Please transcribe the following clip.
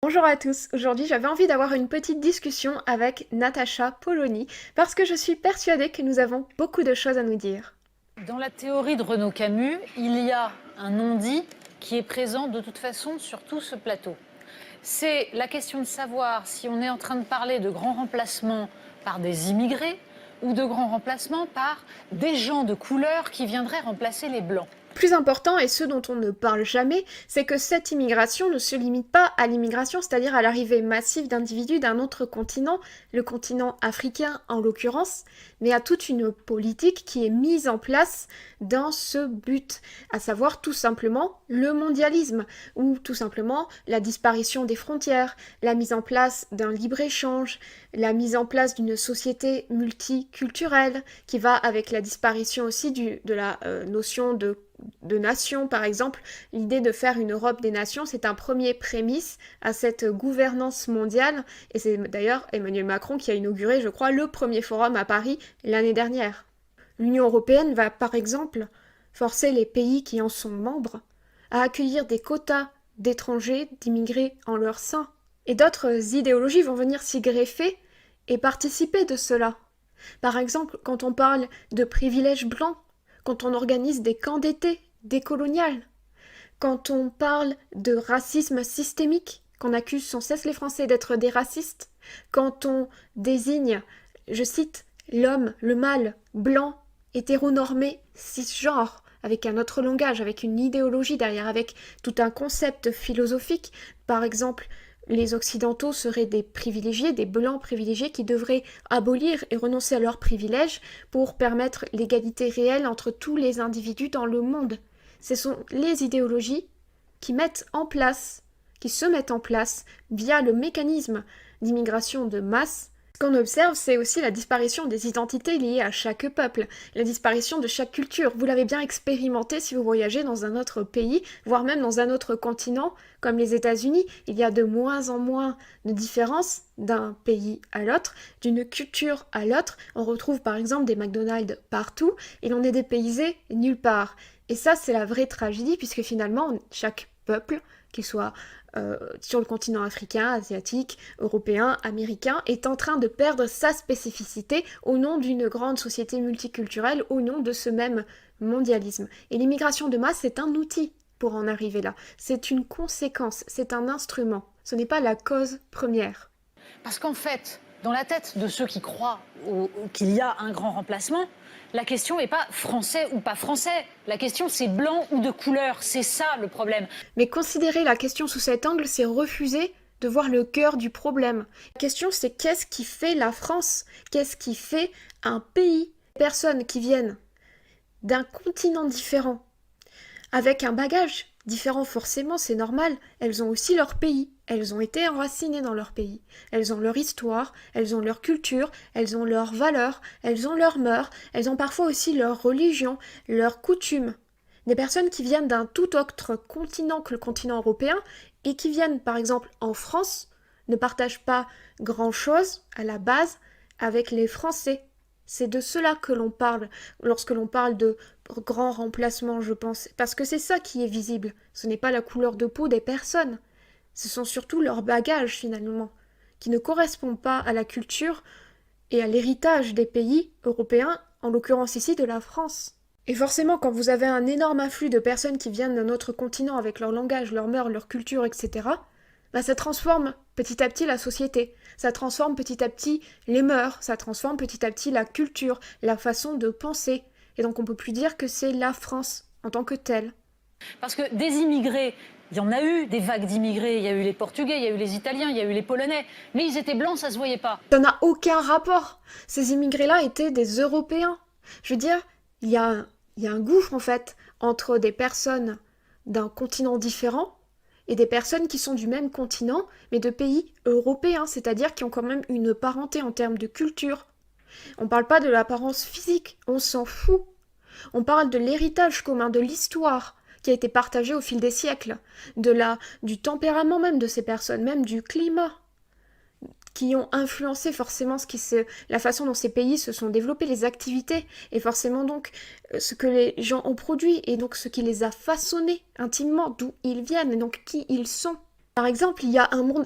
Bonjour à tous, aujourd'hui j'avais envie d'avoir une petite discussion avec Natacha Polony parce que je suis persuadée que nous avons beaucoup de choses à nous dire. Dans la théorie de Renaud Camus, il y a un non-dit qui est présent de toute façon sur tout ce plateau. C'est la question de savoir si on est en train de parler de grands remplacements par des immigrés ou de grands remplacements par des gens de couleur qui viendraient remplacer les blancs. Plus important, et ce dont on ne parle jamais, c'est que cette immigration ne se limite pas à l'immigration, c'est-à-dire à l'arrivée massive d'individus d'un autre continent, le continent africain en l'occurrence, mais à toute une politique qui est mise en place dans ce but, à savoir tout simplement le mondialisme, ou tout simplement la disparition des frontières, la mise en place d'un libre-échange, la mise en place d'une société multiculturelle, qui va avec la disparition aussi de la notion de nations, par exemple. L'idée de faire une Europe des nations, c'est un premier prémisse à cette gouvernance mondiale, et c'est d'ailleurs Emmanuel Macron qui a inauguré, je crois, le premier forum à Paris l'année dernière. L'Union européenne va, par exemple, forcer les pays qui en sont membres à accueillir des quotas d'étrangers, d'immigrés en leur sein. Et d'autres idéologies vont venir s'y greffer et participer de cela. Par exemple, quand on parle de privilèges blancs, quand on organise des camps d'été décoloniales, quand on parle de racisme systémique, qu'on accuse sans cesse les Français d'être des racistes, quand on désigne, je cite, l'homme, le mâle, blanc, hétéronormé, cisgenre, avec un autre langage, avec une idéologie derrière, avec tout un concept philosophique, par exemple, les Occidentaux seraient des privilégiés, des blancs privilégiés qui devraient abolir et renoncer à leurs privilèges pour permettre l'égalité réelle entre tous les individus dans le monde. Ce sont les idéologies qui se mettent en place via le mécanisme d'immigration de masse. Ce qu'on observe, c'est aussi la disparition des identités liées à chaque peuple, la disparition de chaque culture. Vous l'avez bien expérimenté si vous voyagez dans un autre pays, voire même dans un autre continent, comme les États-Unis. Il y a de moins en moins de différences d'un pays à l'autre, d'une culture à l'autre. On retrouve par exemple des McDonald's partout, et l'on est dépaysé nulle part. Et ça, c'est la vraie tragédie, puisque finalement, chaque peuple, qu'il soit sur le continent africain, asiatique, européen, américain, est en train de perdre sa spécificité au nom d'une grande société multiculturelle, au nom de ce même mondialisme. Et l'immigration de masse, c'est un outil pour en arriver là. C'est une conséquence, c'est un instrument. Ce n'est pas la cause première. Parce qu'en fait, dans la tête de ceux qui croient qu'il y a un grand remplacement, la question n'est pas français ou pas français. La question, c'est blanc ou de couleur. C'est ça le problème. Mais considérer la question sous cet angle, c'est refuser de voir le cœur du problème. La question, c'est qu'est-ce qui fait la France? Qu'est-ce qui fait un pays? Les personnes qui viennent d'un continent différent, avec un bagage différent forcément, c'est normal, elles ont aussi leur pays, elles ont été enracinées dans leur pays, elles ont leur histoire, elles ont leur culture, elles ont leurs valeurs, elles ont leurs mœurs, elles ont parfois aussi leur religion, leurs coutumes. Des personnes qui viennent d'un tout autre continent que le continent européen et qui viennent par exemple en France ne partagent pas grand-chose à la base avec les Français. C'est de cela que l'on parle lorsque l'on parle de grand remplacement, je pense, parce que c'est ça qui est visible. Ce n'est pas la couleur de peau des personnes. Ce sont surtout leurs bagages, finalement, qui ne correspondent pas à la culture et à l'héritage des pays européens, en l'occurrence ici de la France. Et forcément, quand vous avez un énorme afflux de personnes qui viennent d'un autre continent avec leur langage, leur mœurs, leur culture, etc., bah ça transforme petit à petit la société, ça transforme petit à petit les mœurs, ça transforme petit à petit la culture, la façon de penser. Et donc on peut plus dire que c'est la France en tant que telle. Parce que des immigrés, il y en a eu des vagues d'immigrés. Il y a eu les Portugais, il y a eu les Italiens, il y a eu les Polonais. Mais ils étaient blancs, ça se voyait pas. Ça n'a aucun rapport. Ces immigrés-là étaient des Européens. Je veux dire, il y a un gouffre en fait entre des personnes d'un continent différent et des personnes qui sont du même continent, mais de pays européens, c'est-à-dire qui ont quand même une parenté en termes de culture. On ne parle pas de l'apparence physique, on s'en fout. On parle de l'héritage commun, de l'histoire qui a été partagée au fil des siècles, du tempérament même de ces personnes, même du climat, qui ont influencé forcément la façon dont ces pays se sont développés, les activités, et forcément donc ce que les gens ont produit, et donc ce qui les a façonnés intimement, d'où ils viennent, et donc qui ils sont. Par exemple, il y a un monde